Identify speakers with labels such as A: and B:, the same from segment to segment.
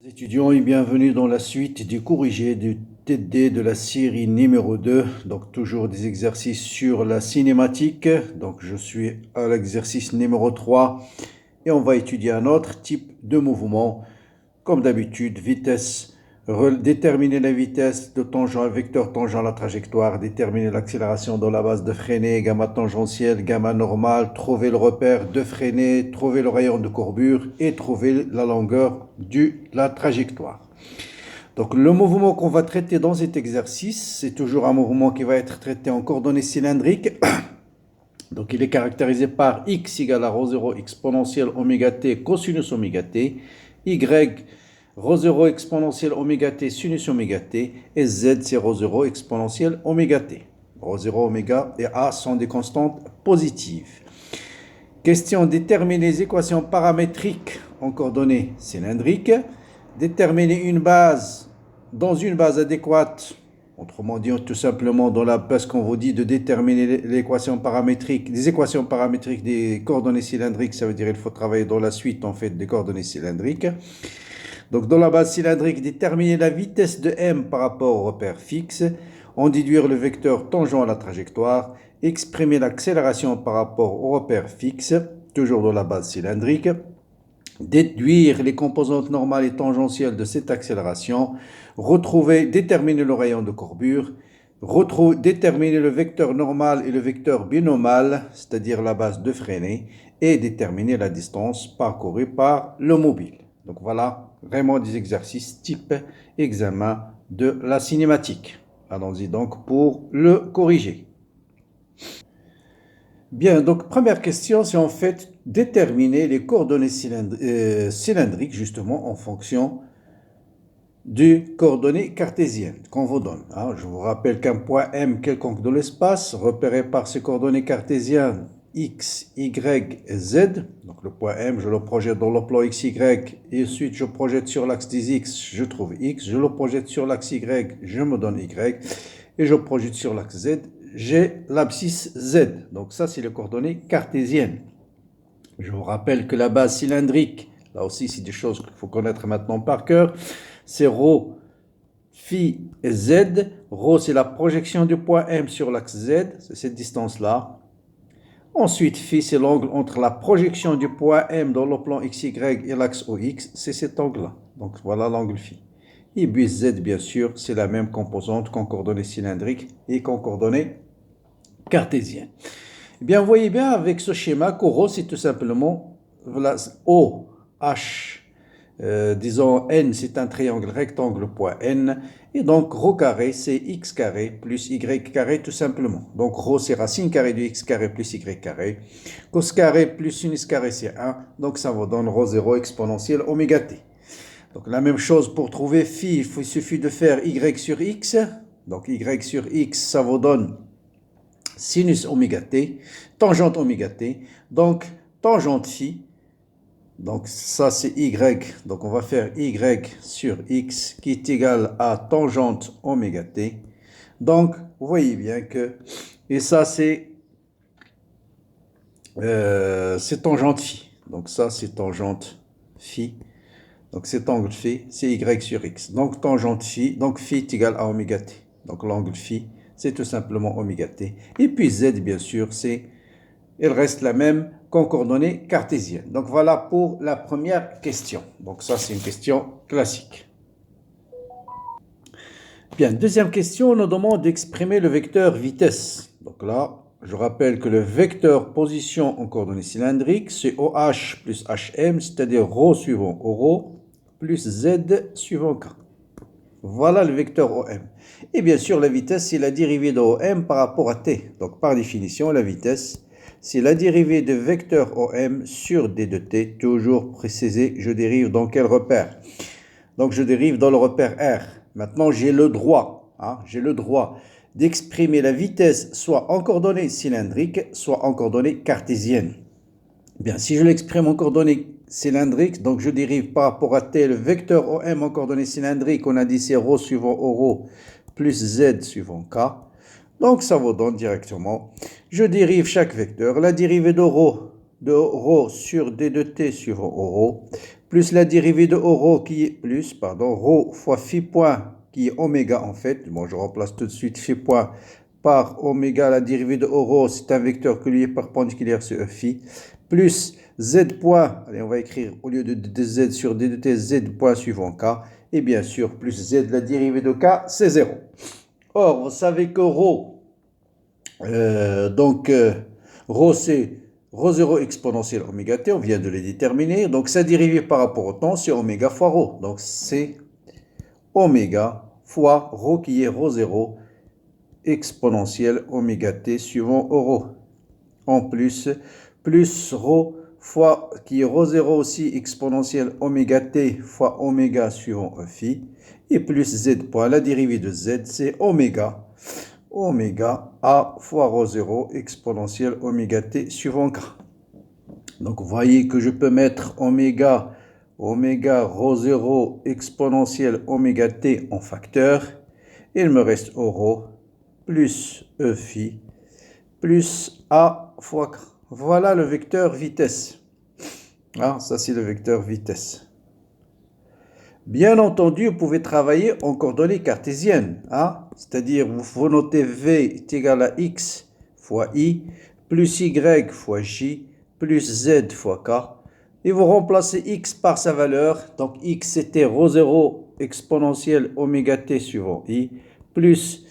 A: Étudiants et bienvenue dans la suite du corrigé du TD de la série numéro 2. Donc toujours des exercices sur la cinématique. Donc je suis à l'exercice numéro 3 et on va étudier un autre type de mouvement. Comme d'habitude, vitesse, déterminer la vitesse de tangent, vecteur tangent à la trajectoire, déterminer l'accélération dans la base de freinée, gamma tangentielle, gamma normale, trouver le repère de freinée, trouver le rayon de courbure et trouver la longueur de la trajectoire. Donc le mouvement qu'on va traiter dans cet exercice, c'est toujours un mouvement qui va être traité en coordonnées cylindriques. Donc il est caractérisé par x égale à ρ0 exponentielle oméga t cosinus oméga t, y ρ0 exponentielle oméga t sinus oméga t, et z c'est ρ0 exponentielle oméga t. ρ0, oméga et a sont des constantes positives. Question: déterminer les équations paramétriques en coordonnées cylindriques. Déterminer une base dans une base adéquate. Autrement dit, tout simplement, parce qu'on vous dit de déterminer l'équation paramétrique, les équations paramétriques des coordonnées cylindriques, ça veut dire qu'il faut travailler dans la suite en fait des coordonnées cylindriques. Donc dans la base cylindrique, déterminer la vitesse de m par rapport au repère fixe, en déduire le vecteur tangent à la trajectoire, exprimer l'accélération par rapport au repère fixe, toujours dans la base cylindrique, déduire les composantes normales et tangentielles de cette accélération, déterminer le rayon de courbure, déterminer le vecteur normal et le vecteur binomal, c'est-à-dire la base de freinée, et déterminer la distance parcourue par le mobile. Donc voilà vraiment des exercices type examen de la cinématique. Allons-y donc pour le corriger. Bien, donc première question, c'est en fait déterminer les coordonnées cylindriques justement en fonction des coordonnées cartésiennes qu'on vous donne. Je vous rappelle qu'un point M quelconque de l'espace, repéré par ces coordonnées cartésiennes x, y, z, donc le point M, je le projette dans le plan xy, et ensuite je projette sur l'axe des x, je trouve x, je le projette sur l'axe y, je me donne y, et je projette sur l'axe z, j'ai l'abscisse z. Donc ça, c'est les coordonnées cartésiennes. Je vous rappelle que la base cylindrique, là aussi, c'est des choses qu'il faut connaître maintenant par cœur, c'est ρ, phi et z. Ρ, c'est la projection du point M sur l'axe z, c'est cette distance-là. Ensuite, phi, c'est l'angle entre la projection du point M dans le plan XY et l'axe OX, c'est cet angle-là. Donc voilà l'angle phi. Et puis z, bien sûr, c'est la même composante qu'en coordonnées cylindriques et qu'en coordonnées cartésiennes. Eh bien, vous voyez bien avec ce schéma que ρ, c'est tout simplement voilà, O, H, disons n, c'est un triangle rectangle point n, et donc ρ carré, c'est x carré plus y carré tout simplement. Donc ρ, c'est racine carrée du x carré plus y carré. Cos carré plus sinus carré, c'est 1. Donc ça vous donne ρ0 exponentielle oméga t. Donc la même chose pour trouver phi, il suffit de faire y sur x. Donc y sur x, ça vous donne sinus oméga t, tangente oméga t. Donc tangente phi, donc ça c'est y, donc on va faire y sur x qui est égal à tangente oméga t. Donc vous voyez bien que, et ça c'est tangente phi. Donc ça c'est tangente phi. Donc cet angle phi, c'est y sur x. Donc tangente phi, donc phi est égal à oméga t. Donc l'angle phi, c'est tout simplement oméga t. Et puis z, bien sûr, elle reste la même qu'en coordonnées cartésiennes. Donc voilà pour la première question. Donc ça, c'est une question classique. Bien, deuxième question, on nous demande d'exprimer le vecteur vitesse. Donc là, je rappelle que le vecteur position en coordonnées cylindriques, c'est OH plus HM, c'est-à-dire ρ suivant ρ plus Z suivant K. Voilà le vecteur OM. Et bien sûr, la vitesse, c'est la dérivée de OM par rapport à T. Donc par définition, la vitesse, c'est la dérivée de vecteur OM sur D de T. Toujours précisé, je dérive dans quel repère? Donc je dérive dans le repère R. Maintenant, j'ai le droit d'exprimer la vitesse soit en coordonnées cylindriques, soit en coordonnées cartésiennes. Bien, si je l'exprime en coordonnées cylindriques, donc je dérive par rapport à T le vecteur OM en coordonnées cylindriques, on a dit c'est ρ suivant ρ plus Z suivant K. Donc ça vous donne directement, je dérive chaque vecteur, la dérivée de ρ sur D de T suivant ρ plus la dérivée de rho qui est plus, pardon, rho fois phi point qui est oméga en fait. Bon, je remplace tout de suite phi point par oméga, la dérivée de rho, c'est un vecteur qui lui est perpendiculaire, c'est E phi, plus z point, allez, on va écrire au lieu de z sur d de t, z point suivant k, et bien sûr, plus z, la dérivée de k, c'est 0. Or, vous savez que rho, rho c'est rho 0 exponentielle oméga t, on vient de les déterminer. Donc, sa dérivée par rapport au temps, c'est oméga fois rho. Donc, c'est oméga fois rho qui est rho 0 exponentielle oméga t suivant rho. En plus rho fois qui est rho 0 aussi exponentielle oméga t fois oméga suivant E phi. Et plus z point, la dérivée de z, c'est oméga a fois rho 0 exponentielle oméga t suivant k. Donc vous voyez que je peux mettre oméga rho 0 exponentielle oméga t en facteur. Il me reste rho plus E phi plus a fois k. Voilà le vecteur vitesse. Ah, ça c'est le vecteur vitesse. Bien entendu, vous pouvez travailler en coordonnées cartésiennes. Hein? C'est-à-dire, vous notez V est égal à X fois I, plus Y fois J, plus Z fois K. Et vous remplacez X par sa valeur. Donc, X c'était rho 0 exponentielle oméga t suivant I, plus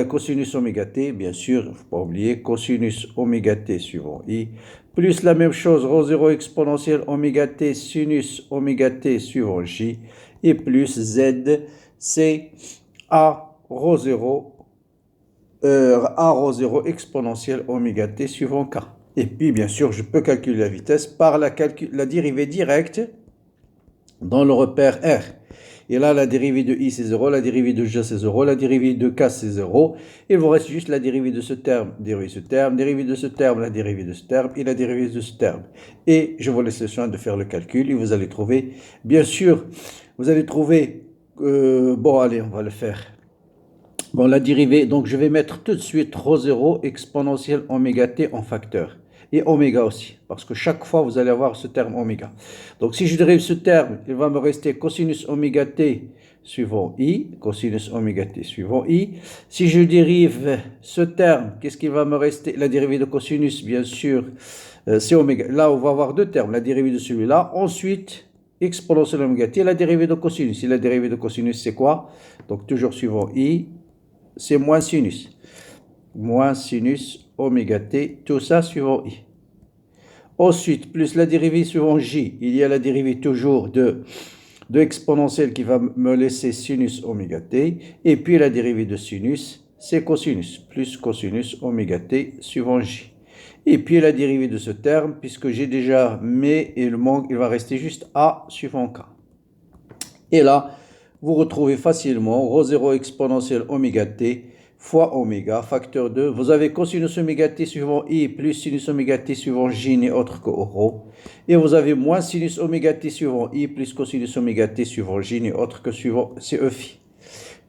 A: cosinus oméga t, bien sûr, il ne faut pas oublier, cosinus oméga t suivant I, plus la même chose, rho 0 exponentielle oméga t sinus oméga t suivant J, et plus Z, c'est A rho 0 exponentielle oméga t suivant K. Et puis, bien sûr, je peux calculer la vitesse par la dérivée directe dans le repère R. Et là, la dérivée de I, c'est 0, la dérivée de J, c'est 0, la dérivée de K, c'est 0. Il vous reste juste la dérivée de ce terme, dérivée de ce terme, dérivée de ce terme, la dérivée de ce terme et la dérivée de ce terme. Et je vous laisse le soin de faire le calcul et vous allez trouver, bien sûr, vous allez trouver, bon, allez, on va le faire. Bon, la dérivée, donc je vais mettre tout de suite rho 0 exponentielle oméga t en facteur. Et oméga aussi, parce que chaque fois, vous allez avoir ce terme oméga. Donc, si je dérive ce terme, il va me rester cosinus oméga t suivant i, cosinus oméga t suivant i. Si je dérive ce terme, qu'est-ce qu'il va me rester? La dérivée de cosinus, bien sûr, c'est oméga. Là, on va avoir deux termes, la dérivée de celui-là. Ensuite, exponentielle oméga t, la dérivée de cosinus. Et la dérivée de cosinus, c'est quoi? Donc, toujours suivant i, c'est moins sinus. Moins sinus oméga t, tout ça suivant i. Ensuite, plus la dérivée suivant j, il y a la dérivée toujours de exponentielle qui va me laisser sinus oméga t. Et puis la dérivée de sinus, c'est cosinus, plus cosinus oméga t suivant j. Et puis la dérivée de ce terme, puisque j'ai déjà mais et le manque, il va rester juste a suivant k. Et là, vous retrouvez facilement rho 0 exponentielle oméga t fois oméga, facteur 2. Vous avez cosinus oméga t suivant i plus sinus oméga t suivant j n'est autre que rho. Et vous avez moins sinus oméga t suivant i plus cosinus oméga t suivant j n'est autre que suivant, c'est E phi.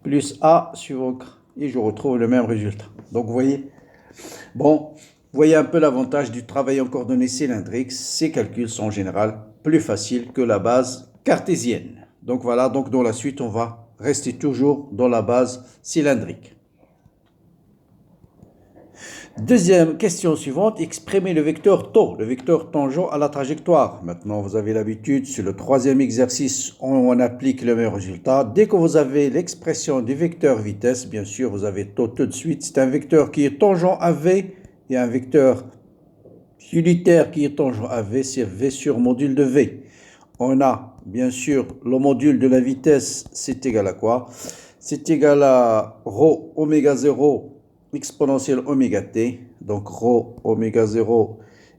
A: Plus a suivant k. Et je retrouve le même résultat. Donc vous voyez, bon, vous voyez un peu l'avantage du travail en coordonnées cylindriques. Ces calculs sont en général plus faciles que la base cartésienne. Donc voilà, donc dans la suite, on va rester toujours dans la base cylindrique. Deuxième question suivante, exprimer le vecteur tau, le vecteur tangent à la trajectoire. Maintenant, vous avez l'habitude, sur le troisième exercice, on applique le même résultat. Dès que vous avez l'expression du vecteur vitesse, bien sûr, vous avez tau tout de suite. C'est un vecteur qui est tangent à V et un vecteur unitaire qui est tangent à V, c'est V sur module de V. On a, bien sûr, le module de la vitesse, c'est égal à quoi? C'est égal à rho oméga 0 exponentielle oméga t. Donc, rho oméga 0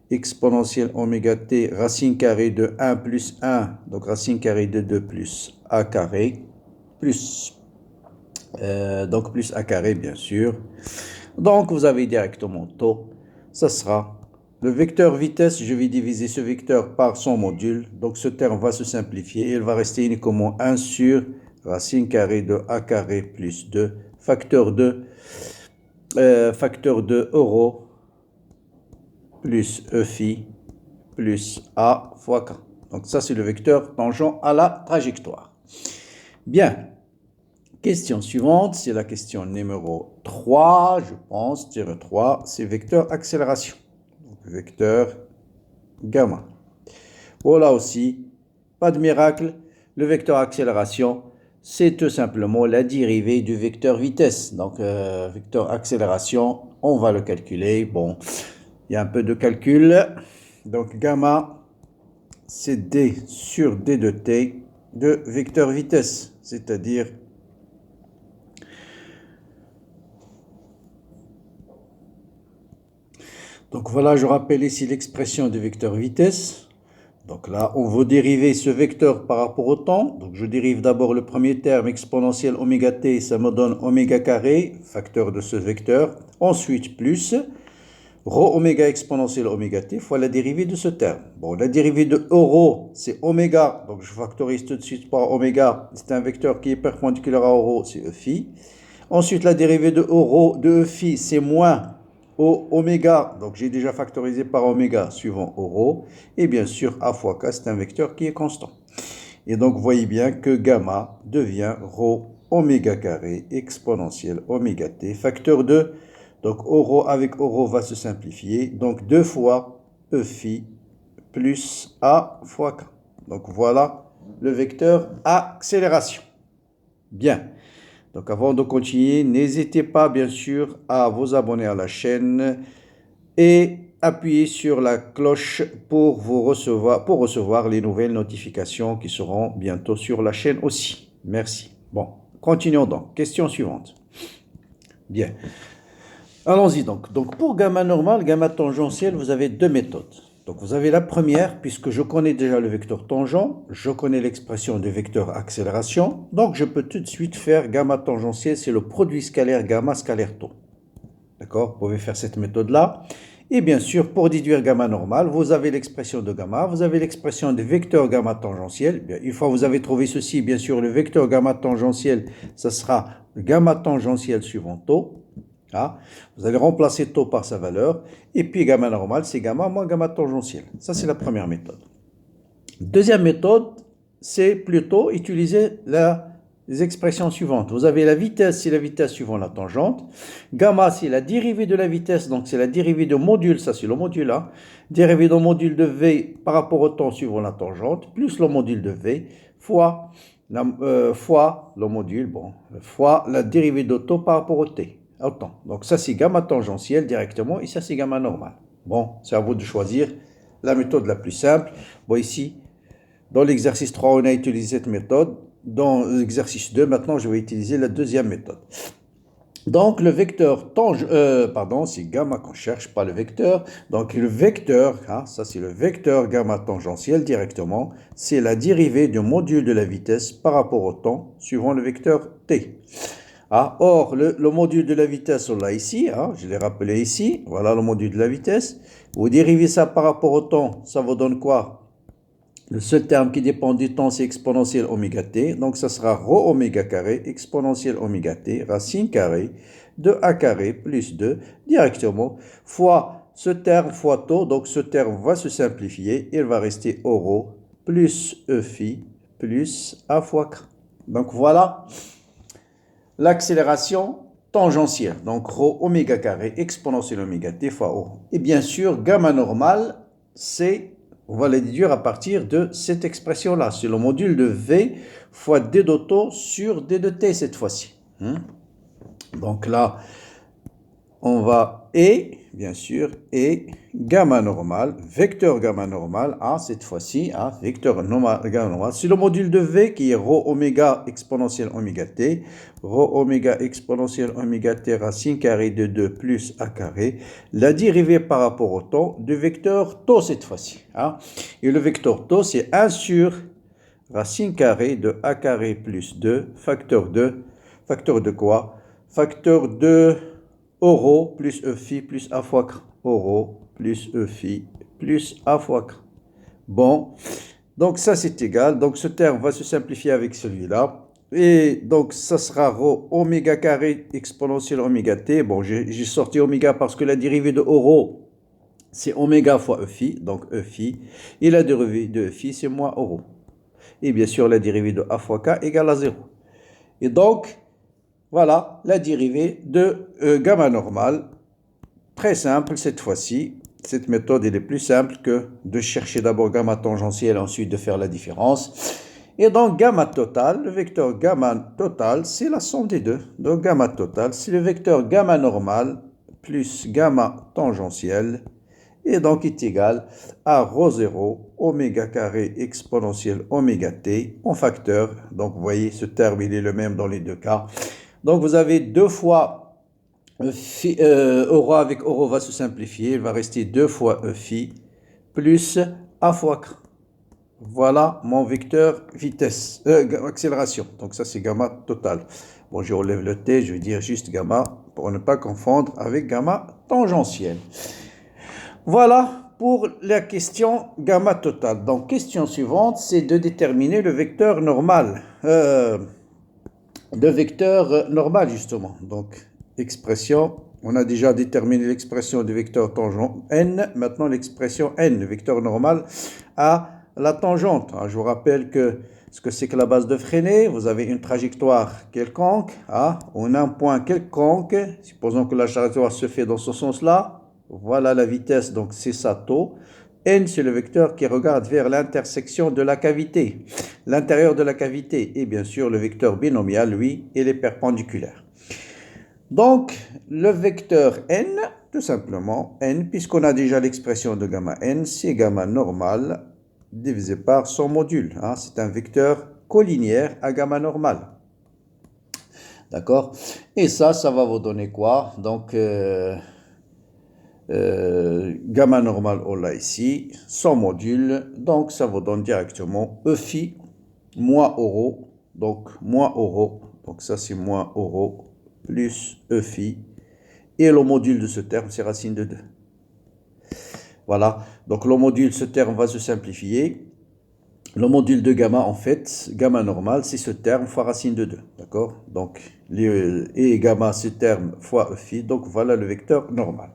A: exponentielle oméga t racine carrée de 1 plus 1. Donc, racine carrée de 2 plus a carré. Plus, donc, plus a carré, bien sûr. Donc, vous avez directement tau. Ça sera le vecteur vitesse, je vais diviser ce vecteur par son module. Donc, ce terme va se simplifier. Il va rester uniquement 1 sur racine carrée de a carré plus 2, facteur de rho plus E phi plus a fois k. Donc ça, c'est le vecteur tangent à la trajectoire. Bien. Question suivante, c'est la question numéro 3, je pense, tiré 3, c'est vecteur accélération. Donc, vecteur gamma. Voilà aussi, pas de miracle, le vecteur accélération, c'est tout simplement la dérivée du vecteur vitesse. Donc, vecteur accélération, on va le calculer. Bon, il y a un peu de calcul. Donc, gamma, c'est d sur d de t de vecteur vitesse, c'est-à-dire donc voilà, je rappelle ici l'expression du vecteur vitesse. Donc là, on veut dériver ce vecteur par rapport au temps. Donc je dérive d'abord le premier terme exponentiel oméga t, ça me donne oméga carré, facteur de ce vecteur. Ensuite, plus rho oméga exponentiel oméga t fois la dérivée de ce terme. Bon, la dérivée de rho, c'est oméga. Donc je factorise tout de suite par oméga. C'est un vecteur qui est perpendiculaire à rho, c'est e phi. Ensuite, la dérivée de rho de e phi, c'est moins oméga, donc j'ai déjà factorisé par oméga suivant rho, et bien sûr a fois k, c'est un vecteur qui est constant. Et donc vous voyez bien que gamma devient rho oméga carré exponentiel oméga t, facteur 2, donc rho avec rho va se simplifier, donc 2 fois e phi plus a fois k. Donc voilà le vecteur accélération. Bien. Donc avant de continuer, n'hésitez pas bien sûr à vous abonner à la chaîne et appuyer sur la cloche pour recevoir les nouvelles notifications qui seront bientôt sur la chaîne aussi. Merci. Bon, continuons donc. Question suivante. Bien. Allons-y donc. Donc pour gamma normal, gamma tangentiel, vous avez deux méthodes. Donc vous avez la première, puisque je connais déjà le vecteur tangent, je connais l'expression du vecteur accélération, donc je peux tout de suite faire gamma tangentiel, c'est le produit scalaire gamma scalaire tau. D'accord? Vous pouvez faire cette méthode-là. Et bien sûr, pour déduire gamma normal, vous avez l'expression de gamma, vous avez l'expression du vecteur gamma tangentiel. Bien, une fois que vous avez trouvé ceci, bien sûr, le vecteur gamma tangentiel, ça sera gamma tangentiel suivant tau. Ah, vous allez remplacer tau par sa valeur, et puis gamma normal, c'est gamma moins gamma tangentiel. Ça, c'est la première méthode. Deuxième méthode, c'est plutôt utiliser les expressions suivantes. Vous avez la vitesse, c'est la vitesse suivant la tangente. Gamma, c'est la dérivée de la vitesse, donc c'est la dérivée de module, ça c'est le module là. Dérivée de module de v par rapport au temps suivant la tangente, plus le module de v, fois le module, bon, fois la dérivée de tau par rapport au t. Autant. Donc ça c'est gamma tangentiel directement et ça c'est gamma normal. Bon, c'est à vous de choisir la méthode la plus simple. Bon ici, dans l'exercice 3, on a utilisé cette méthode. Dans l'exercice 2, maintenant je vais utiliser la deuxième méthode. Donc le vecteur c'est gamma qu'on cherche, pas le vecteur. Donc le vecteur, hein, ça c'est le vecteur gamma tangentiel directement, c'est la dérivée du module de la vitesse par rapport au temps suivant le vecteur t. Ah, or, le module de la vitesse, on l'a ici, hein, je l'ai rappelé ici, voilà le module de la vitesse. Vous dérivez ça par rapport au temps, ça vous donne quoi? Le seul terme qui dépend du temps, c'est exponentiel oméga t, donc ça sera rho oméga carré exponentiel oméga t, racine carrée de a carré plus 2, directement, fois ce terme fois tau, donc ce terme va se simplifier, il va rester rho plus e phi plus a fois k. Donc voilà l'accélération tangentielle, donc rho oméga carré exponentiel oméga t fois rho. Et bien sûr, gamma normal, on va le déduire à partir de cette expression-là. C'est le module de V fois d de tau sur d de t cette fois-ci. Donc là, on va bien sûr, gamma normal, vecteur gamma normal, cette fois-ci, vecteur gamma normal, c'est le module de V qui est rho oméga exponentiel oméga t, rho oméga exponentiel oméga t racine carrée de 2 plus a carré, la dérivée par rapport au temps du vecteur tau cette fois-ci. Et le vecteur tau, c'est 1 sur racine carrée de a carré plus 2, facteur de quoi? Facteur de rho plus e phi plus a fois k. Rho plus e phi plus a fois k. Bon, donc ça c'est égal. Donc ce terme va se simplifier avec celui-là. Et donc ça sera rho oméga carré exponentiel oméga t. Bon, j'ai sorti oméga parce que la dérivée de rho, c'est oméga fois E phi, donc E phi, et la dérivée de E phi, c'est moins rho. Et bien sûr, la dérivée de A fois K égale à 0. Et donc, voilà la dérivée de gamma normale. Très simple cette fois-ci. Cette méthode elle est plus simple que de chercher d'abord gamma tangentielle et ensuite de faire la différence. Et donc gamma total, le vecteur gamma total, c'est la somme des deux. Donc gamma total, c'est le vecteur gamma normal plus gamma tangentielle. Et donc est égal à ρ0 oméga carré exponentielle oméga t en facteur. Donc vous voyez, ce terme il est le même dans les deux cas. Donc vous avez deux fois euro avec euro va se simplifier, il va rester 2 fois E phi plus A fois K. Voilà mon vecteur vitesse, accélération. Donc ça c'est gamma total. Bon, je relève le T, je vais dire juste gamma pour ne pas confondre avec gamma tangentielle. Voilà pour la question gamma totale. Donc question suivante, c'est de déterminer le vecteur normal. Le vecteur normal justement. Donc expression, on a déjà déterminé l'expression du vecteur tangent n, maintenant l'expression n, le vecteur normal à la tangente. Je vous rappelle que ce que c'est que la base de Freinet, vous avez une trajectoire quelconque, on a un point quelconque, supposons que la trajectoire se fait dans ce sens-là, voilà la vitesse, donc c'est ça taux. N, c'est le vecteur qui regarde vers l'intersection de la cavité, l'intérieur de la cavité, et bien sûr le vecteur binomial, lui, il est perpendiculaire. Donc, le vecteur n, tout simplement, n, puisqu'on a déjà l'expression de gamma n, c'est gamma normal divisé par son module. C'est un vecteur collinéaire à gamma normal. D'accord? Et ça va vous donner quoi? Donc, gamma normal, on l'a ici, son module, donc ça vous donne directement E phi moins rho, donc moins rho, donc ça c'est moins rho plus E phi, et le module de ce terme c'est racine de 2. Voilà, donc le module, ce terme va se simplifier. Le module de gamma, en fait, gamma normal, c'est ce terme fois racine de 2, d'accord? Donc, et gamma, ce terme fois E phi, donc voilà le vecteur normal.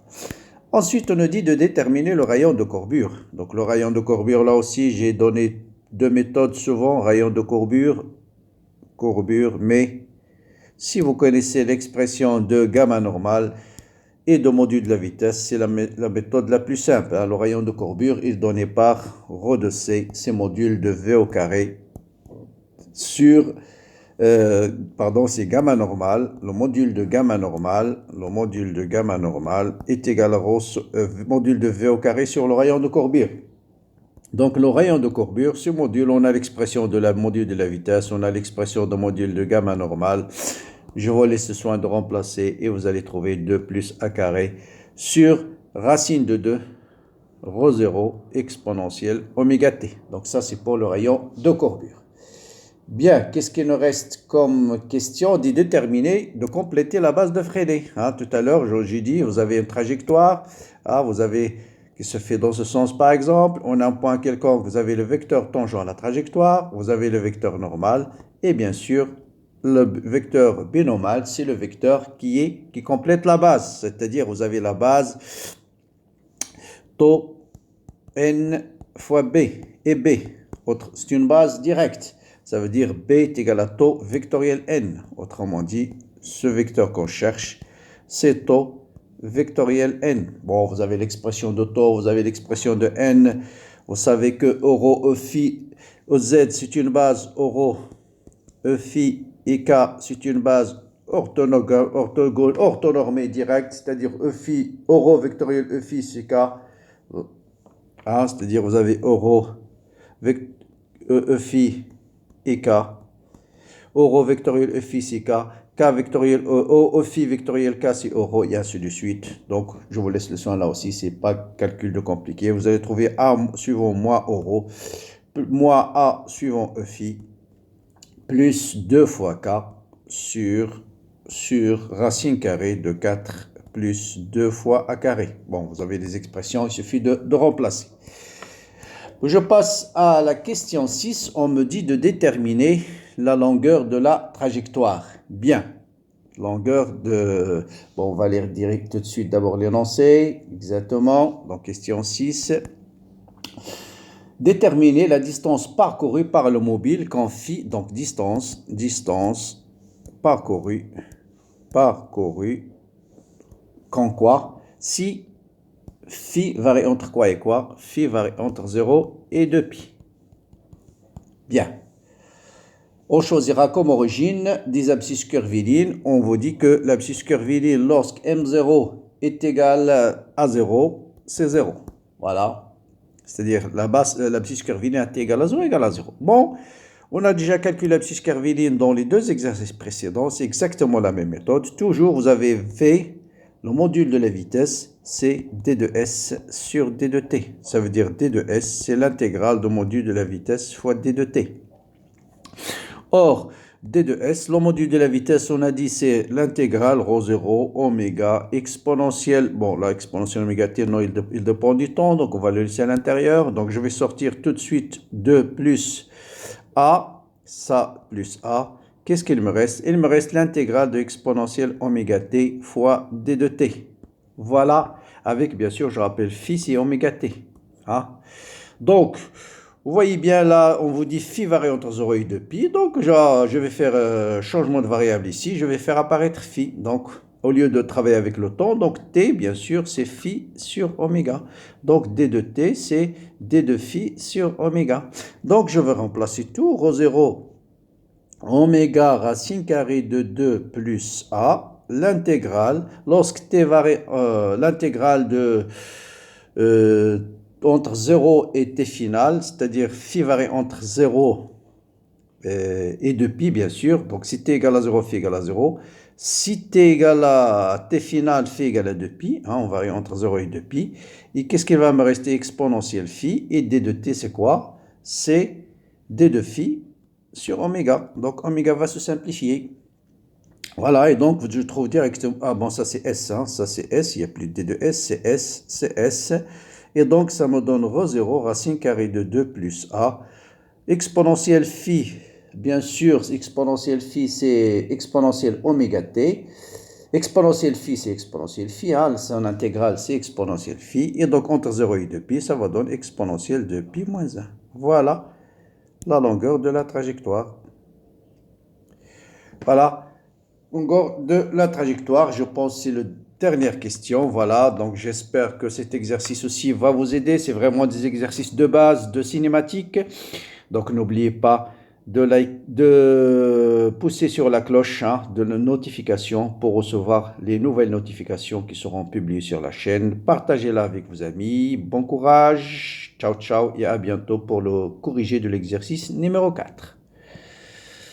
A: Ensuite, on nous dit de déterminer le rayon de courbure. Donc, le rayon de courbure, là aussi, j'ai donné deux méthodes souvent, rayon de courbure, mais si vous connaissez l'expression de gamma normale et de module de la vitesse, c'est la méthode la plus simple. Le rayon de courbure est donné par ρ de c, c'est module de v au carré sur... c'est gamma normal, le module de gamma normal est égal à module de v au carré sur le rayon de courbure. Donc le rayon de courbure, ce module, on a l'expression de la module de la vitesse, on a l'expression de module de gamma normal. Je vous laisse le soin de remplacer et vous allez trouver 2 plus a carré sur racine de 2 ρ0 exponentielle oméga t. Donc ça c'est pour le rayon de courbure. Bien, qu'est-ce qu'il nous reste comme question? D'y déterminer, de compléter la base de Freinet. Tout à l'heure, j'ai dit, vous avez une trajectoire, vous avez qui se fait dans ce sens par exemple, on a un point quelconque, vous avez le vecteur tangent à la trajectoire, vous avez le vecteur normal, et bien sûr, le vecteur binomial, c'est le vecteur qui complète la base, c'est-à-dire vous avez la base taux n fois b, et b, c'est une base directe. Ça veut dire B est égal à taux vectoriel n. Autrement dit, ce vecteur qu'on cherche, c'est taux vectoriel n. Bon, vous avez l'expression de taux, vous avez l'expression de n. Vous savez que ρ, E phi, Z, c'est une base ρ, E phi et K, c'est une base orthonormée directe, c'est-à-dire E phi, ρ vectoriel E phi, c'est K. C'est-à-dire vous avez ρ, E phi, et K, ρ vectoriel E phi c'est K, K vectoriel E phi vectoriel K c'est ρ, et ainsi de suite. Donc, je vous laisse le soin là aussi, c'est pas calcul de compliqué. Vous allez trouver A suivant moins ρ, moins A suivant E phi, plus 2 fois K sur racine carrée de 4 plus 2 fois A carré. Bon, vous avez des expressions, il suffit de remplacer. Je passe à la question 6. On me dit de déterminer la longueur de la trajectoire. Bien. longueur de... Bon, on va lire direct tout de suite d'abord l'énoncé. Exactement. Donc, question 6. Déterminer la distance parcourue par le mobile quand phi, donc distance parcourue, quand quoi? Si phi varie entre quoi et quoi? Phi varie entre 0 et 2pi. Bien. On choisira comme origine des abscisses curvilignes. On vous dit que l'abscisse curviligne, lorsque M0 est égal à 0, c'est 0. Voilà. C'est-à-dire l'abscisse curviligne est égale à 0, égale à 0. Bon, on a déjà calculé l'abscisse curviligne dans les deux exercices précédents. C'est exactement la même méthode. Toujours, vous avez fait le module de la vitesse, c'est d de s sur d de t. Ça veut dire d de s, c'est l'intégrale du module de la vitesse fois d de t. Or, d de s, le module de la vitesse, on a dit, c'est l'intégrale rho 0, oméga, exponentielle. Bon, là, exponentielle oméga t, non, il dépend du temps, donc on va le laisser à l'intérieur. Donc, je vais sortir tout de suite 2 plus a, ça plus a. Qu'est-ce qu'il me reste? Il me reste l'intégrale de exponentielle oméga t fois d de t. Voilà, avec, bien sûr, je rappelle, phi, c'est oméga t. Hein? Donc, vous voyez bien là, on vous dit phi varie entre 0 et 2pi. Donc, je vais faire changement de variable ici. Je vais faire apparaître phi. Donc, au lieu de travailler avec le temps, donc t, bien sûr, c'est phi sur oméga. Donc, d de t, c'est d de phi sur oméga. Donc, je vais remplacer tout. Rho 0, oméga racine carrée de 2 plus a, l'intégrale, lorsque t varie, l'intégrale de... entre 0 et t final, c'est-à-dire phi varie entre 0 et 2pi, bien sûr. Donc, si t égale à 0, phi égale à 0. Si t égale à t final, phi égale à 2pi. Hein, on varie entre 0 et 2pi. Et qu'est-ce qui va me rester? Exponentielle phi. Et d de t, c'est quoi? C'est d de phi sur oméga. Donc, oméga va se simplifier. Voilà, et donc je trouve directement... Ah bon, ça c'est S, hein, ça c'est S, il n'y a plus de D de S, c'est S, c'est S. Et donc ça me donne rho 0, racine carrée de 2 plus A. Exponentielle phi, bien sûr, exponentielle phi c'est exponentielle oméga t. Exponentielle phi c'est exponentielle phi, hein, son intégrale c'est exponentielle phi. Et donc entre 0 et 2pi, ça va donner exponentielle de pi moins 1. Voilà la longueur de la trajectoire. Voilà. Longueur de la trajectoire, je pense que c'est la dernière question. Voilà, donc j'espère que cet exercice aussi va vous aider. C'est vraiment des exercices de base, de cinématique. Donc n'oubliez pas de pousser sur la cloche de la notification pour recevoir les nouvelles notifications qui seront publiées sur la chaîne. Partagez-la avec vos amis. Bon courage. Ciao, ciao et à bientôt pour le corrigé de l'exercice numéro 4.